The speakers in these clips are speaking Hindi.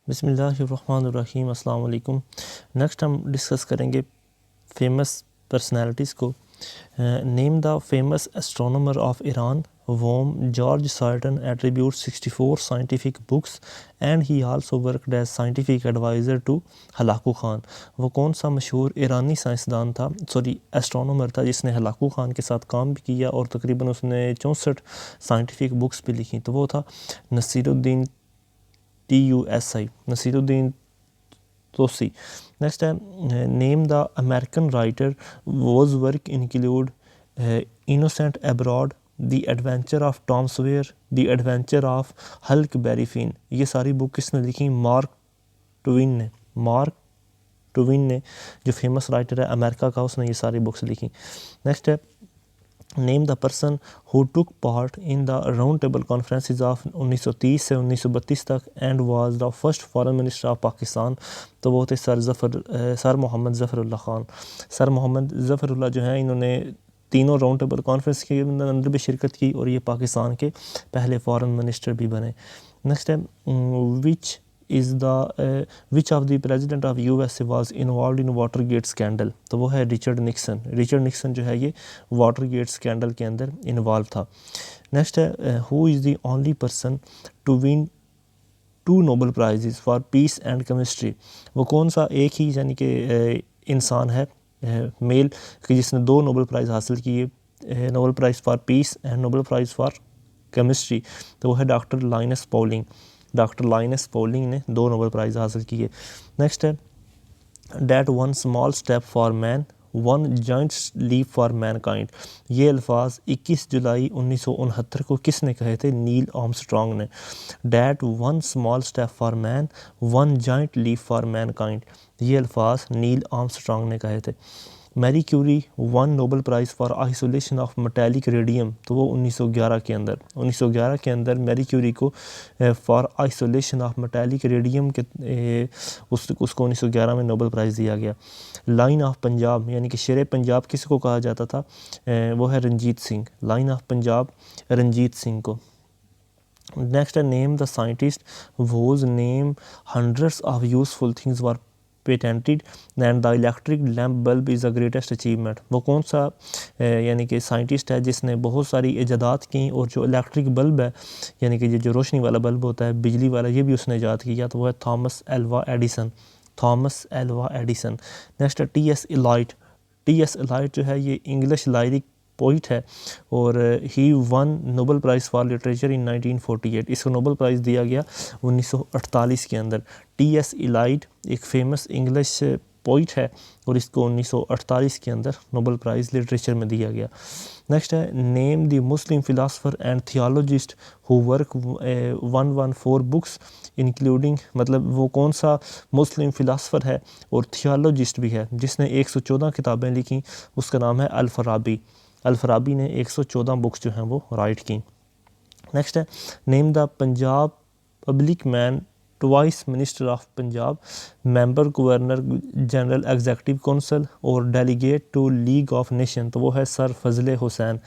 बिस्मिल्लाहिर्रहमानिर्रहीम, अस्सलाम वालेकुम। नेक्स्ट हम डिस्कस करेंगे फेमस पर्सनालिटीज़ को। Name the famous astronomer of Iran whom George Sarton attribute 64 scientific books and he also worked as scientific adviser to Hulagu Khan. वो कौन सा मशहूर ईरानी साइंसदान था, एस्ट्रोनॉमर था, जिसने हलाकू खान के साथ काम भी किया और तकरीबन उसने 64 साइंटिफिक बुक्स भी लिखी। तो वो था नसीरुद्दीन TUSI, नसीरुद्दीन तोसी। नेक्स्ट है name the American writer whose work include innocent abroad, the adventure of Tom Sawyer, the adventure of Huckleberry Finn. ये सारी बुक किसने लिखी? मार्क ट्वेन ने, जो फेमस राइटर है अमेरिका का, उसने ये सारी बुक्स लिखी। नेक्स्ट है name the person who took part in the round table conferences of 1930 से 1932 तक and was the first foreign minister of Pakistan. तो वो थे सर मोहम्मद ज़फ़रुल्लाह खान। सर मोहम्मद ज़फ़रुल्लाह जो हैं, इन्होंने तीनों राउंड टेबल कॉन्फ्रेंस के अंदर भी शिरकत की और ये पाकिस्तान के पहले फॉरेन मिनिस्टर भी बने। नेक्स्ट है which of the president of USA was involve in Watergate scandal. तो वो है रिचर्ड निक्सन जो है ये वाटरगेट स्कैंडल के अंदर इन्वॉल्व था। नेक्स्ट है who is the only person to win 2 Nobel prizes for peace and chemistry. वो कौन सा एक ही यानी कि इंसान है मेल कि जिसने 2 नोबल प्राइज़ हासिल किए, Nobel prize for peace and Nobel prize for chemistry. तो वो है डॉक्टर लाइनस पॉलिंग ने 2 नोबल प्राइज़ हासिल किए। नेक्स्ट है that one small step for man, one giant leap for mankind. ये अल्फाज 21 जुलाई 1969 को किसने कहे थे? नील आर्मस्ट्रॉन्ग ने। That one small step for man, one giant leap for mankind. ये अल्फाज नील आर्मस्ट्रॉन्ग ने कहे थे। Marie Curie won Nobel prize for isolation of metallic radium. तो वो 1911 के अंदर मैरी क्यूरी को for isolation of metallic radium के उसको 1911 में नोबल प्राइज़ दिया गया। लाइन ऑफ पंजाब यानी कि शेर पंजाब किसको कहा जाता था? वो है रंजीत सिंह। लाइन ऑफ पंजाब रंजीत सिंह को। नेक्स्ट है name the scientist whose name hundreds of useful things were patented and the electric lamp bulb is the greatest achievement. वो कौन सा यानी कि साइंटिस्ट है जिसने बहुत सारी इजादात की और जो इलेक्ट्रिक बल्ब है यानी कि जो रोशनी वाला बल्ब होता है, बिजली वाला, ये भी उसने ईजाद किया। तो वो है थॉमस एल्वा एडिसन। नेक्स्ट है TS इलाइट जो है ये इंग्लिश लाइरिक पोइट है और he won Nobel prize for literature in 1948। इसको नोबल प्राइज़ दिया गया 1948 के अंदर। TS इलाइट एक फेमस इंग्लिश पोइट है और इसको 1948 के अंदर नोबल प्राइज़ लिटरेचर में दिया गया। नेक्स्ट है name the Muslim philosopher and theologist who work 114 books including. मतलब वो कौन सा मुस्लिम फ़िलासफ़र है और थियोलॉजिस्ट भी है जिसने 114 किताबें लिखी? उसका नाम है अल-फराबी ने 114 बुक्स जो हैं वो राइट की। नेक्स्ट है name the Punjab public man twice minister of Punjab, member governor general executive council और delegate to League of Nation. तो वो है सर फजल हुसैन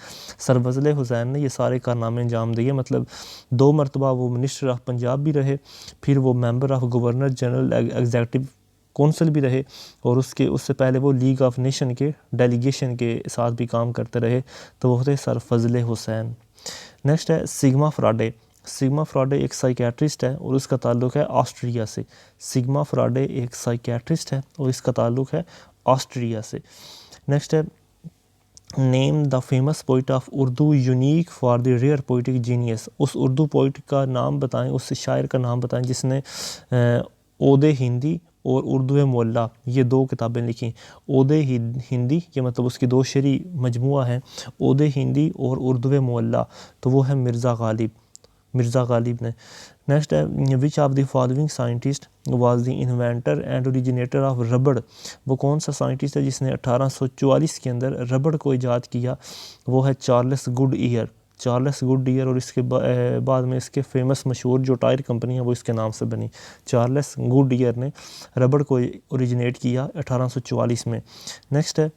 ने ये सारे कारनामे अंजाम दिए। मतलब 2 मरतबा वो मिनिस्टर ऑफ पंजाब भी रहे, फिर वो member of governor general executive council भी रहे और उससे पहले वो लीग ऑफ नेशन के डेलीगेशन के साथ भी काम करते रहे। तो वो थे सर फजल हुसैन। नेक्स्ट है सिग्मा फ्राडे एक साइकेट्रिस्ट है और उसका ताल्लुक़ है ऑस्ट्रिया से। सिग्मा फ्राडे एक साइकेट्रिस्ट है और इसका ताल्लुक़ है ऑस्ट्रिया से। नेक्स्ट है name the famous poet of Urdu unique for the rare poetic genius. उस उर्दू पोइट का नाम बताएं, उस शायर का नाम बताएं जिसने ओदे हिंदी और उर्दू मोल्ला ये 2 किताबें लिखी। ओदे हिंदी ये मतलब उसकी 2 शेरी मजमुआ है, ओदे हिंदी और उर्दू मोल्ला। तो वो है मिर्ज़ा गालिब ने। नेक्स्ट है which of the following scientist was the inventor and originator of रबड़। वो कौन सा साइंटिस्ट है जिसने 1844 के अंदर रबड़ को ईजाद किया? वो है चार्ल्स गुडईयर और इसके बाद में इसके फेमस मशहूर जो टायर कंपनी है वो इसके नाम से बनी। चार्ल्स गुडईयर ने रबड़ को ओरिजिनेट किया 1844 में। नेक्स्ट है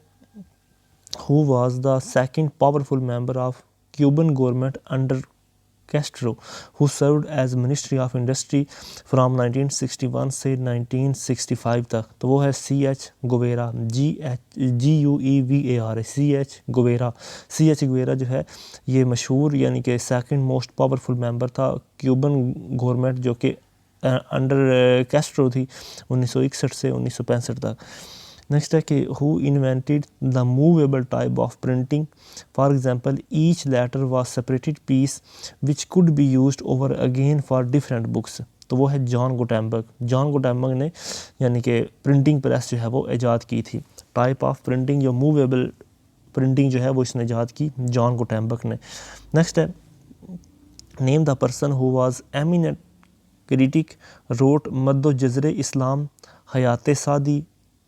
who was the second powerful member of Cuban government under Castro who served as ministry of industry from 1961 से 1965 तक, तो वो है CH Guevara, GUEVARA, CH Guevara. CH Guevara जो है ये मशहूर यानी कि सेकंड मोस्ट पावरफुल मेंबर था क्यूबन गवर्नमेंट जो कि अंडर कैस्ट्रो थी 1961 से 1965 तक। नेक्स्ट है कि who invented the movable type of printing, for example each letter was separated piece which could be used over again for different books, तो वो है जॉन गुटेनबर्ग। जॉन गुटेनबर्ग ने यानी कि प्रिंटिंग प्रेस जो है वो ईजाद की थी। टाइप ऑफ प्रिंटिंग जो मूवेबल प्रिंटिंग जो है वो इसने ईजाद की जॉन गुटेनबर्ग ने। नेक्स्ट है name the person who was eminent critic wrote Maddo Jazre Islam, Hayat Saadi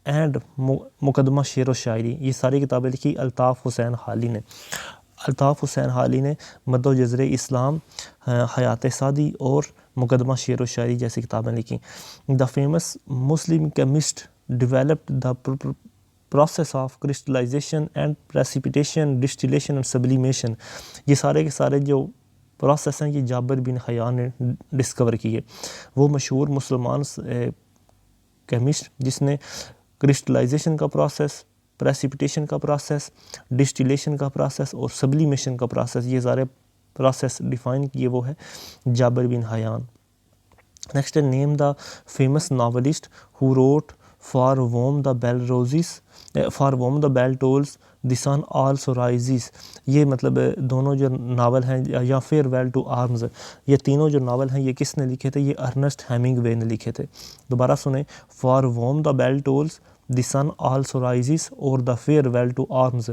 and मुकदमा शेर व शायरी। ये सारी किताबें लिखी अल्ताफ़ हुसैन हाली ने। अल्ताफ़ हुसैन हाली ने मद्दो जज़रे इस्लाम, हयात सादी और मुकदमा शेर व शायरी जैसी किताबें लिखी। The famous Muslim chemist developed the process of crystallisation and precipitation, distillation and sublimation. ये सारे के सारे जो प्रोसेस हैं ये जाबिर बिन हयान ने डिस्कवर किए। वो मशहूर मुसलमान केमिस्ट जिसने क्रिस्टलाइजेशन का प्रोसेस, प्रेसिपिटेशन का प्रोसेस, डिस्टिलेशन का प्रोसेस और सब्लिमेशन का प्रोसेस, ये सारे प्रोसेस डिफ़ाइन किए, वो है जाबिर बिन हयान। नेक्स्ट है name the famous novelist who wrote for whom the bell rises, for whom the bell tolls the sun also rises. ये मतलब दोनों जो नावल हैं या फेयरवेल टू आर्म्स, ये तीनों जो नावल हैं ये किसने लिखे थे? ये अर्नेस्ट हेमिंगवे ने लिखे थे। दोबारा सुने, for whom the bell tolls the sun also rises और द फेयरवेल टू आर्म्स,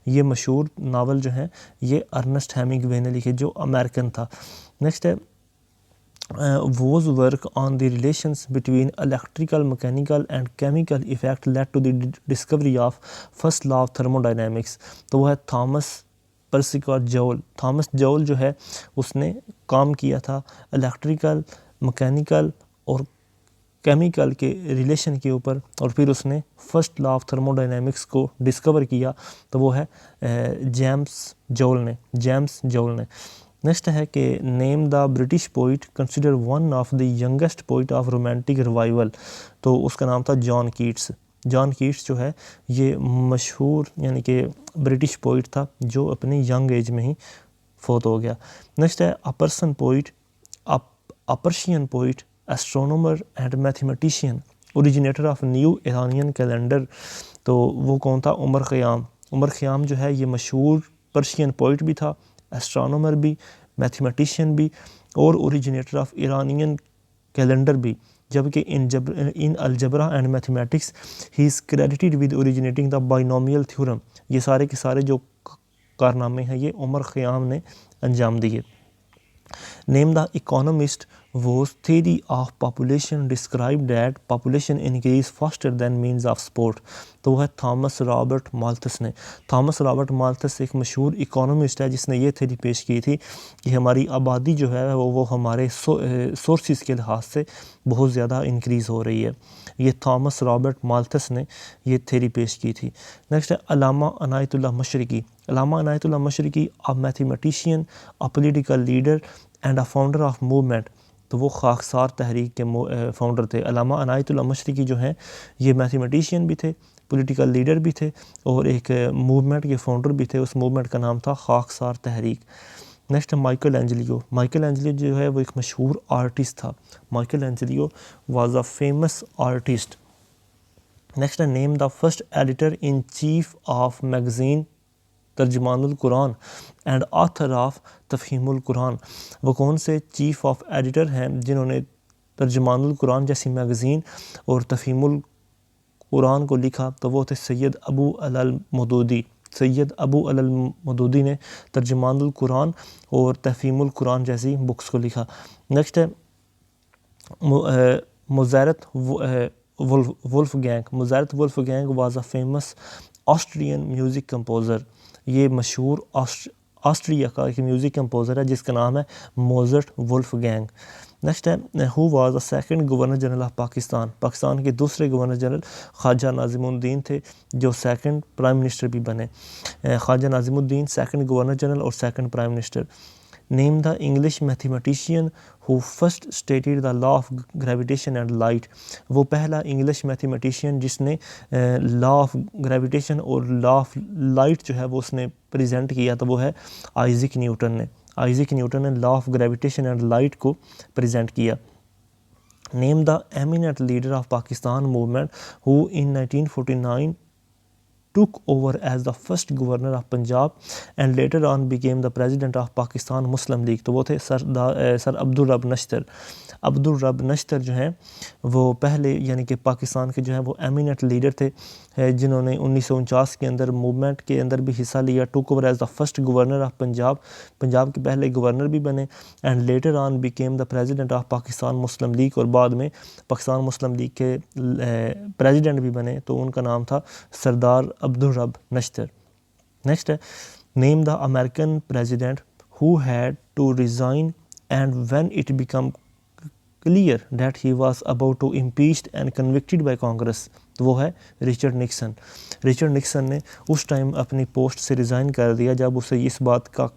ये मशहूर नावल जो हैं ये अर्नेस्ट हेमिंगवे ने लिखे जो अमेरिकन था। नेक्स्ट है whose work on the relations between electrical, mechanical and chemical effect led to the discovery of first law of thermodynamics, तो वो है थॉमस पर्सिकॉट जॉल। थॉमस जॉल जो है उसने काम किया था इलेक्ट्रिकल, मैकेनिकल और केमिकल के रिलेशन के ऊपर और फिर उसने फर्स्ट लॉ ऑफ थर्मोडायनेमिक्स को डिस्कवर किया, तो वो है जेम्स जॉल ने। नेक्स्ट है कि name the British poet consider one of the youngest poet of romantic revival, तो उसका नाम था जॉन कीट्स। जॉन कीट्स जो है ये मशहूर यानी कि ब्रिटिश पोइट था जो अपनी यंग एज में ही फोत हो गया। नेक्स्ट है a person poet, a Persian poet, astronomer and mathematician, originator of new Iranian calendar, तो वो कौन था? उमर ख़याम। उमर ख़याम जो है ये मशहूर पर्शियन पोइट भी था, एस्ट्रोनॉमर भी, मैथमेटिशियन भी और ओरिजिनेटर ऑफ ईरानियन कैलेंडर भी, जबकि in algebra and mathematics he is credited with originating the binomial theorem. ये सारे के सारे जो कारनामे हैं ये उमर ख़याम ने अंजाम दिए। Name the economist whose theory of population described that population increase faster than means of sport, तो वो है थॉमस रॉबर्ट माल्थस ने। थॉमस रॉबर्ट माल्थस एक मशहूर इकोनॉमिस्ट है जिसने ये थ्योरी पेश की थी कि हमारी आबादी जो है वो हमारे सोर्सेज के लिहाज से बहुत ज़्यादा इंक्रीज़ हो रही है। ये थॉमस रॉबर्ट माल्थस ने ये थ्योरी पेश की थी। नेक्स्ट है Allama Anayatullah Mashriqi. Allama Anayatullah Mashriqi a mathematician, a political leader and a founder of movement, तो वो खाकसार तहरीक के फाउंडर थे। अल्लामा अनायतुल्लाह मशरिकी जो हैं ये मैथमेटिशियन भी थे, पॉलिटिकल लीडर भी थे और एक मूवमेंट के फाउंडर भी थे। उस मूवमेंट का नाम था खाकसार तहरीक। नेक्स्ट है माइकल एंजेलियो। माइकल एंजेलियो जो है वो एक मशहूर आर्टिस्ट था। Michelangelo was a famous artist. Next है name the first editor in chief of magazine Tarjumanul Quran and author of Tafhimul Quran, वो कौन से चीफ ऑफ एडिटर हैं जिन्होंने तर्जमानुल कुरान जैसी मैगज़ीन और तफहीमुल कुरान को लिखा? तो वो थे सैयद अबू अल मौदूदी। सैयद अबू अल मौदूदी ने तर्जमानुल कुरान और तफहीमुल कुरान जैसी बुक्स को लिखा। नेक्स्ट है Mozart Wolfgang was a famous Austrian music composer. ये मशहूर ऑस्ट्रिया का एक म्यूज़िक कंपोज़र है जिसका नाम है मोज़ार्ट वुल्फ़गैंग। नेक्स्ट है who was the second governor general of Pakistan. Pakistan के दूसरे गवर्नर जनरल ख्वाजा नाज़िमुद्दीन थे जो सेकंड प्राइम मिनिस्टर भी बने। Khwaja Nazimuddin second governor general और second prime minister. Name the English mathematician who first stated the law of gravitation and light. वो पहला इंग्लिश मैथमेटिशियन जिसने लॉ ऑफ ग्रेविटेशन और लॉ ऑफ लाइट जो है वो उसने प्रेजेंट किया, तो वो है आइज़ैक न्यूटन ने। आइज़ैक न्यूटन ने law of gravitation and light को प्रेजेंट किया। Name the eminent leader of Pakistan movement who in 1949 took over as the first governor of Punjab and later on became the president of Pakistan Muslim League। तो वो थे सर अब्दुल रब नश्तर। अब्दुल रब नश्तर जो हैं वो पहले यानी कि पाकिस्तान के जो हैं वो एमिनेंट लीडर थे, जिन्होंने 1949 के अंदर मूवमेंट के अंदर भी हिस्सा लिया। Took over as the first governor of Punjab, Punjab के पहले गवर्नर भी बने। And later on became the president of Pakistan Muslim League, और बाद में पाकिस्तान मुस्लिम लीग के प्रेसिडेंट भी बने, तो उनका नाम था सरदार अब्दुल रब नश्तर। नेक्स्ट है name the American president who had to resign and when it became clear that he was about to impeached and convicted bye Congress. तो वो है रिचर्ड निक्सन। रिचर्ड निक्सन ने उस टाइम अपनी पोस्ट से रिज़ाइन कर दिया जब उसे इस बात का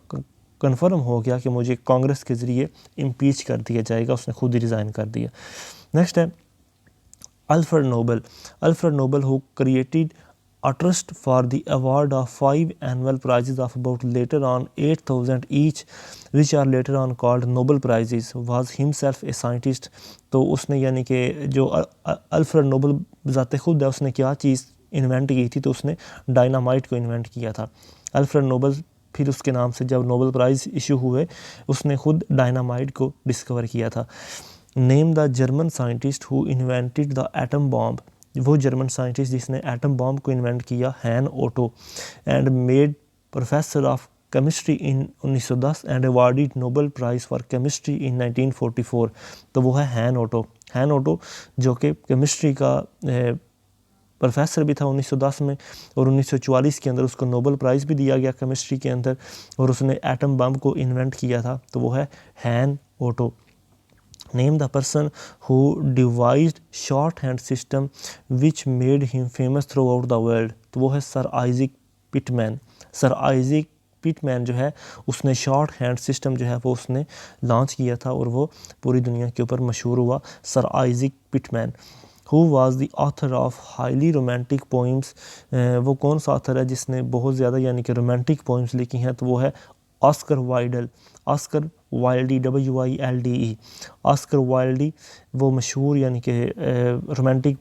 कन्फर्म हो गया कि मुझे कांग्रेस के ज़रिए इम्पीच कर दिया जाएगा, उसने खुद ही रिज़ाइन कर दिया। नेक्स्ट है Alfred Nobel. Alfred Nobel who created a trust for the award of 5 annual prizes of about later on 8,000 each, which are later on called Nobel prizes, was himself a scientist। तो उसने यानी कि जो अल्फ्रेड नोबल ज़ाते खुद है, उसने क्या चीज़ इन्वेंट की थी, तो उसने डायनामाइट को इन्वेंट किया था। अल्फ्रेड नोबल फिर उसके नाम से जब नोबल प्राइज़ इशू हुए, उसने खुद डायनामाइट को डिस्कवर किया था। Name the German scientist who invented the atom bomb. वो जर्मन साइंटिस्ट जिसने एटम बॉम्ब को इन्वेंट किया, Hahn Otto, and made professor of chemistry in 1910 and awarded Nobel prize for chemistry in 1944। तो वो है हैन ओटो। हैन ओटो जो कि केमिस्ट्री का प्रोफेसर भी था 1910 में, और 1944 के अंदर उसको नोबेल प्राइज़ भी दिया गया केमिस्ट्री के अंदर, और उसने एटम बम को इन्वेंट किया था, तो वो है हैन auto. Name the person who devised shorthand system which made him famous throughout the world। तो वो है sir Isaac Pitman. Sir Isaac Pitman जो है उसने शॉर्ट हैंड सिस्टम जो है वो उसने लॉन्च किया था, और वो पूरी दुनिया के ऊपर मशहूर हुआ, sir Isaac Pitman. Who was the author of highly romantic poems. वो कौन सा ऑथर है जिसने बहुत ज़्यादा यानी कि रोमांटिक पोइम्स लिखी हैं, तो वो है Oscar Wilde. Oscar Wilde, WILDE। Oscar Wilde वो मशहूर यानी कि रोमांटिक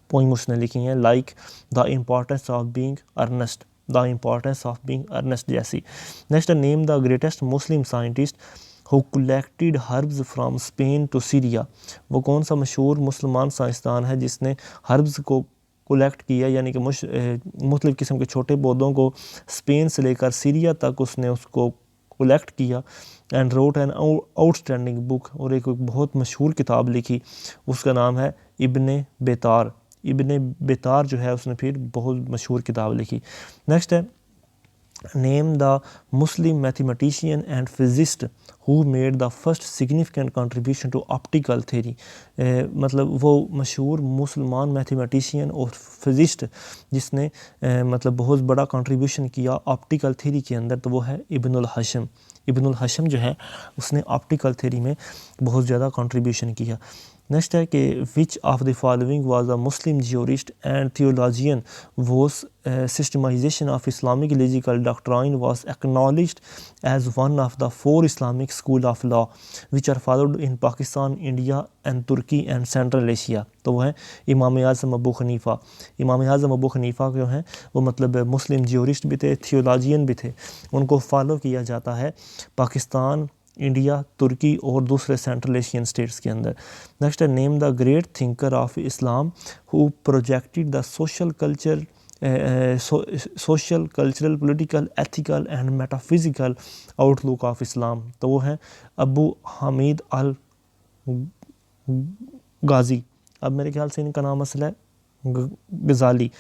पोइम उसने लिखी हैं, like the importance of being earnest, the importance of being earnest जैसी। Next name the greatest Muslim scientist who collected herbs from Spain to Syria. वो कौन सा मशहूर मुसलमान साइंसदान है जिसने हर्ब्स को कलेक्ट किया, यानी कि मुख्तलिफ़ किस्म के छोटे पौधों को स्पेन से लेकर सीरिया तक उसने उसको कलेक्ट किया। And wrote an outstanding book, और एक बहुत मशहूर किताब लिखी, उसका नाम है इब्ने बेतार। इब्ने बेतार जो है उसने फिर बहुत मशहूर किताब लिखी। नेक्स्ट है name the Muslim mathematician and physicist who made the first significant contribution to optical theory. मतलब वो मशहूर मुसलमान मैथमेटिशियन और फिजिस्ट जिसने मतलब बहुत बड़ा कंट्रीब्यूशन किया ऑप्टिकल थ्योरी के अंदर, तो वो है इब्नुल हशम। इब्नुल हशम जो है उसने ऑप्टिकल थ्योरी में बहुत ज़्यादा कंट्रीब्यूशन किया। नेक्स्ट है कि which of the following was a Muslim jurist and theologian whose systemisation of Islamic legal doctrine was acknowledged as one of the 4 Islamic school of law which are followed in Pakistan, India and Turkey and Central Asia. तो वो है इमाम आज़म अबू हनीफ़ा। इमाम आज़म अबू हनीफ़ा जो हैं वो मतलब मुस्लिम ज्यूरिस्ट भी थे, थियोलॉजियन भी थे, उनको फॉलो किया जाता है पाकिस्तान, इंडिया, तुर्की और दूसरे सेंट्रल एशियन स्टेट्स के अंदर। नेक्स्ट है name the great thinker of Islam who projected the social culture social cultural political ethical and metaphysical outlook of Islam. तो वो है अबू हामिद अल गाजी। अब मेरे ख्याल से इनका नाम असल है Ghazali.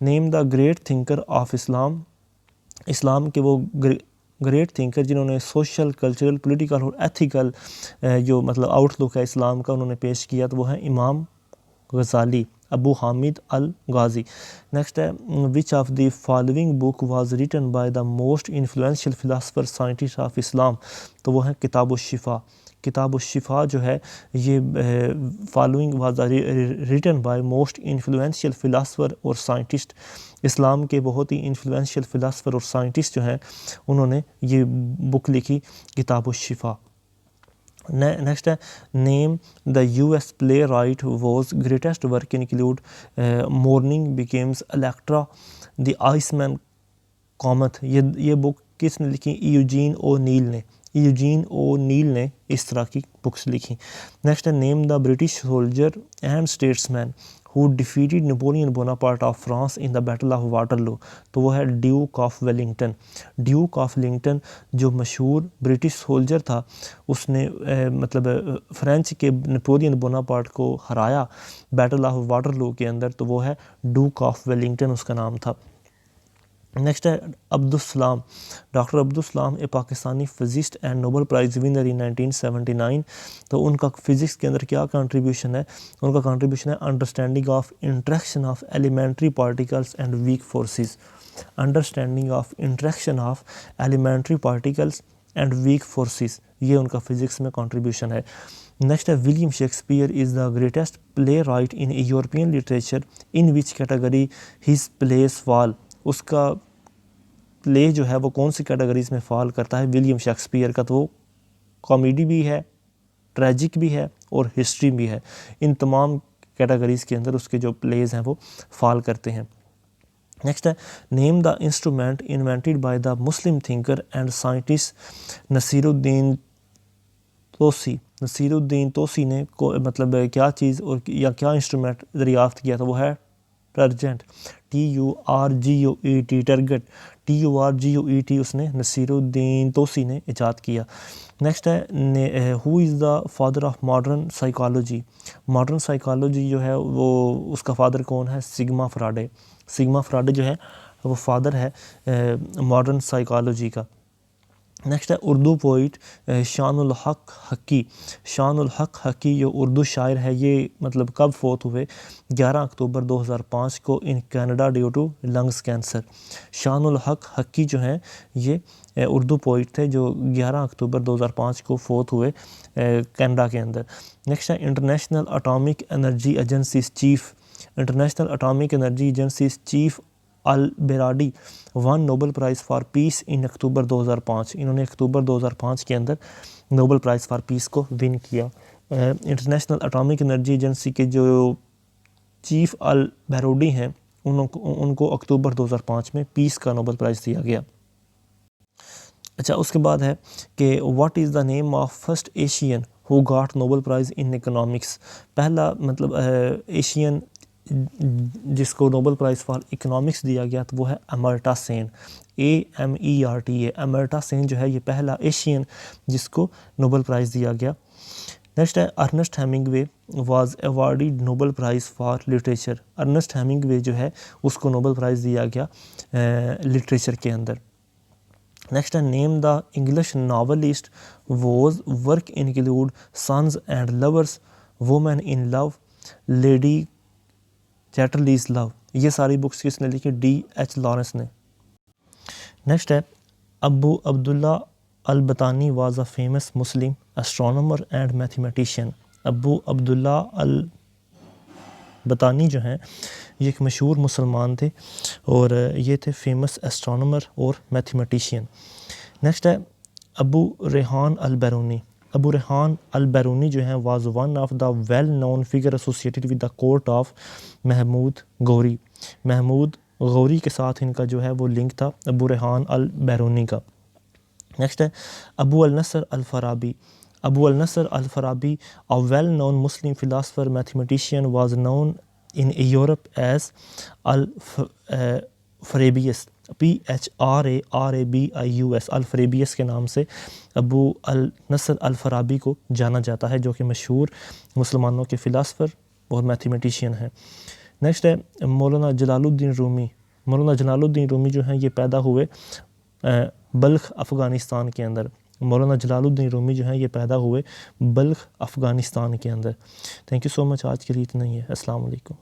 Name the great thinker of Islam. Islam के वो ग्रेट थिंकर जिन्होंने सोशल कल्चरल पॉलिटिकल और एथिकल जो मतलब आउटलुक है इस्लाम का उन्होंने पेश किया, तो वो है Imam Ghazali. Abu Hamid Al Ghazi. Next है which of the following book was written by the most influential philosopher scientist of Islam, तो वो है किताब-उश-शिफा। किताब-उश-शिफा जो है ये following was written by most influential philosopher और साइंटिस्ट, इस्लाम के बहुत ही इन्फ्लुएंशियल फिलासफर और साइंटिस्ट जो हैं उन्होंने ये बुक लिखी किताब-उश-शिफा। नेक्स्ट है name the US playwright whose greatest work include morning becomes Electra the Iceman cometh. ये बुक किसने लिखी? यूजीन ओ नील ने। यूजीन ओ नील ने इस तरह की बुक्स लिखी। नेक्स्ट है name the British soldier and statesman who defeated Napoleon Bonaparte of France in the battle of Waterloo, तो वो है Duke of Wellington. Duke of Wellington जो मशहूर ब्रिटिश सोल्जर था, उसने मतलब फ्रेंच के नेपोलियन बोनापार्ट को हराया बैटल ऑफ वाटरलू के अंदर, तो वो है ड्यूक ऑफ वेलिंगटन उसका नाम था। नेक्स्ट है Abdussalam. Doctor Abdussalam A Pakistani physicist and Nobel prize winner in 1979, तो उनका फ़िज़िक्स के अंदर क्या कंट्रीब्यूशन है? उनका कंट्रीब्यूशन है understanding of interaction of elementary particles and weak forces. Understanding of interaction of elementary particles and weak forces, ये उनका फ़िज़िक्स में कंट्रीब्यूशन है। नेक्स्ट है William Shakespeare is the greatest playwright in European literature in which category his place fall, उसका प्ले जो है वो कौन सी कैटेगरीज में फॉल करता है? विलियम शेक्सपियर का, तो वो कॉमेडी भी है, ट्रेजिक भी है और हिस्ट्री भी है। इन तमाम कैटेगरीज के अंदर उसके जो प्लेज हैं वो फॉल करते हैं। नेक्स्ट है name the instrument invented by the Muslim thinker and scientist Nasiruddin Tusi. Nasiruddin Tusi ने मतलब क्या चीज़ और या क्या इंस्ट्रूमेंट दरियाफ्त किया था? वो है टर्जेंट, TURGUET, टर्गेट, TURGUET उसने नसीरुद्दीन तोसी ने इजाद किया। नेक्स्ट है who is the father of modern psychology. Modern psychology जो है वो उसका फादर कौन है? Sigma Friday. सिग्मा फ्राइडे जो है वो फादर है मॉडर्न साइकोलॉजी का। नेक्स्ट है उर्दू पोइट शानुल हक हकी। शानुल हक हकी जो उर्दू शायर है, ये मतलब कब फोत हुए? 11 अक्टूबर 2005 को in Canada due to lungs cancer. Shanul Haq Haqqi जो हैं ये उर्दू पोइट थे जो 11 अक्टूबर 2005 को फोत हुए कनाडा के अंदर। नेक्स्ट है International Atomic Energy Agency chief. International Atomic Energy Agency chief ElBaradei won Nobel prize for peace in October 2005। इन्होंने अक्टूबर 2005 के अंदर नोबेल प्राइज़ फॉर पीस को विन किया। इंटरनेशनल एटॉमिक एनर्जी एजेंसी के जो चीफ अल बेराडी हैं उनको अक्टूबर 2005 में पीस का नोबेल प्राइज़ दिया गया। अच्छा, उसके बाद है कि what is the name of first Asian who got Nobel prize in economics. पहला मतलब एशियन जिसको नोबेल प्राइज़ फॉर इकोनॉमिक्स दिया गया तो वो है अमर्त्य सेन, AMERTA। अमर्त्य सेन जो है ये पहला एशियन जिसको नोबेल प्राइज़ दिया गया। नेक्स्ट है Ernest Hemingway was awarded Nobel prize for literature. Ernest Hemingway जो है उसको नोबेल प्राइज़ दिया गया लिटरेचर के अंदर। नेक्स्ट है name the English novelist whose work include sons and lovers, women in love, lady Chatterley's love. ये सारी बुक्स किसने लिखी? D.H. लॉरेंस ने। नेक्स्ट है Abu Abdullah al Battani was a famous Muslim astronomer and mathematician. Abu Abdullah al Battani जो हैं ये एक मशहूर मुसलमान थे और ये थे फेमस एस्ट्रोनॉमर और मैथमेटिशियन। नेक्स्ट है अबू रेहान अल बैरूनी। अबू रेहान अल बैरूनी जो हैं was one of the well known figure associated with the court of Mahmud Ghori. Mahmud Ghori के साथ इनका जो है वो लिंक था अबू रेहान अल बैरूनी का। नेक्स्ट है Abu al Nasr al Farabi. Abu al Nasr al Farabi a well known Muslim philosopher mathematician was known in Europe as al Farabius, PHRABIUS, al Farabius के नाम से अबू अल नसर अल फराबी को जाना जाता है, जो कि मशहूर मुसलमानों के फ़िलासफ़र और मैथमेटिशियन हैं। नेक्स्ट है मौलाना जलालुद्दीन रूमी। मौलाना जलालुद्दीन रूमी जो हैं ये पैदा हुए बल्ख अफ़गानिस्तान के अंदर। मौलाना जलालुद्दीन रूमी जो हैं ये पैदा हुए बल्ख अफ़गानिस्तान के अंदर। Thank you so much. आज के लिए इतना ही है। अस्सलाम वालेकुम।